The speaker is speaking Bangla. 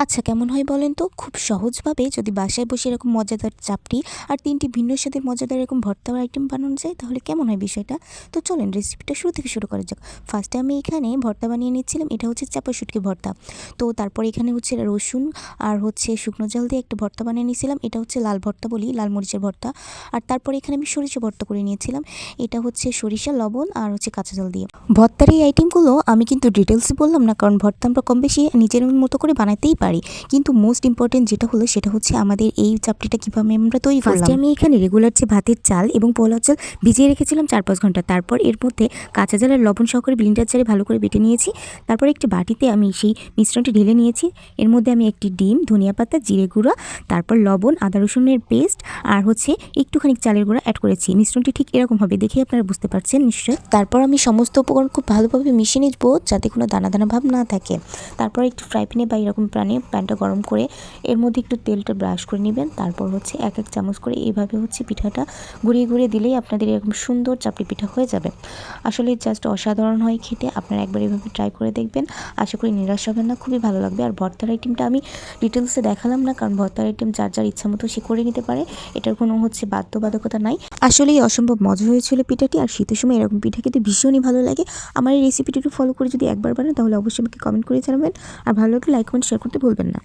আচ্ছা কেমন হয় বলেন তো? খুব সহজভাবে যদি বাসায় বসে এরকম মজাদার চাপটি আর ৩ টি ভিন্ন স্বাদের মজাদার এরকম ভর্তার আইটেম বানানো যায় তাহলে কেমন হয় বিষয়টা? তো চলেন রেসিপিটা শুরু থেকে শুরু করা যাক। ফার্স্টে আমি এখানে ভর্তা বানিয়ে নিচ্ছিলাম। এটা হচ্ছে চাপা শুটকি ভর্তা। তো তারপর এখানে হচ্ছে রসুন আর হচ্ছে শুকনো ঝাল দিয়ে একটা ভর্তা বানিয়ে নিয়েছিলাম। এটা হচ্ছে লাল ভর্তা বলি, লাল মরিচের ভর্তা। আর তারপরে এখানে আমি সরিষা ভর্তা করে নিয়েছিলাম। এটা হচ্ছে সরিষা, লবণ আর হচ্ছে কাঁচা ঝাল দিয়ে। ভর্তার এই আইটেমগুলো আমি কিন্তু ডিটেলসে বললাম না, কারণ ভর্তা আমরা কম বেশি নিজের মতো করে বানাতেই পারি। কিন্তু মোস্ট ইম্পর্টেন্ট যেটা হলো সেটা হচ্ছে আমাদের এই চাপটিটা কীভাবে আমরা তৈরি করলাম। ফার্স্টে আমি এখানে রেগুলার যে ভাতের চাল এবং পোলাও চাল ভিজিয়ে রেখেছিলাম ৪-৫ ঘন্টা। তারপর এর মধ্যে কাঁচা ঝাল আর লবণ সহকারে ব্লেন্ডার জারে ভালো করে বেটে নিয়েছি। তারপর একটি বাটিতে আমি সেই মিশ্রণটি ঢেলে নিয়েছি। এর মধ্যে আমি একটি ডিম, ধনিয়া পাতা, জিরে গুঁড়া, তারপর লবণ, আদা রসুনের পেস্ট আর হচ্ছে একটুখানি চালের গুঁড়া অ্যাড করেছি। মিশ্রণটি ঠিক এরকম হবে, দেখে আপনারা বুঝতে পারছেন নিশ্চয়ই। তারপর আমি সমস্ত উপকরণ খুব ভালোভাবে মিশিয়ে নিব যাতে কোনো দানা দানা ভাব না থাকে। তারপর একটু ফ্রাই প্যানে বা এরকম প্যানটা গরম করে এর মধ্যে একটু তেলটা ব্রাশ করে নেবেন। তারপর হচ্ছে এক চামচ করে এইভাবে হচ্ছে পিঠাটা ঘুরিয়ে ঘুরিয়ে দিলেই আপনাদের এরকম সুন্দর চাপড়ি পিঠা হয়ে যাবে। আসলে জাস্ট অসাধারণ হয় খেতে। আপনারা একবার এভাবে ট্রাই করে দেখবেন, আশা করি নিরাশ হবেন না, খুবই ভালো লাগবে। আর ভর্তার আইটেমটা আমি ডিটেলসে দেখালাম না, কারণ ভর্তার আইটেম যার যার ইচ্ছা মতো সে করে নিতে পারে, এটার কোনো হচ্ছে বাধ্যবাধকতা নাই। আসলেই অসম্ভব মজা হয়েছিল পিঠাটি। আর শীতের সময় এরকম পিঠা খেতে ভীষণই ভালো লাগে। আমার এই রেসিপিটি একটু ফলো করে যদি একবার বানান তাহলে অবশ্যই আমাকে কমেন্ট করে জানাবেন। আর ভালো লাগলে লাইক কমেন্ট শেয়ার করতে ভুলবেন না।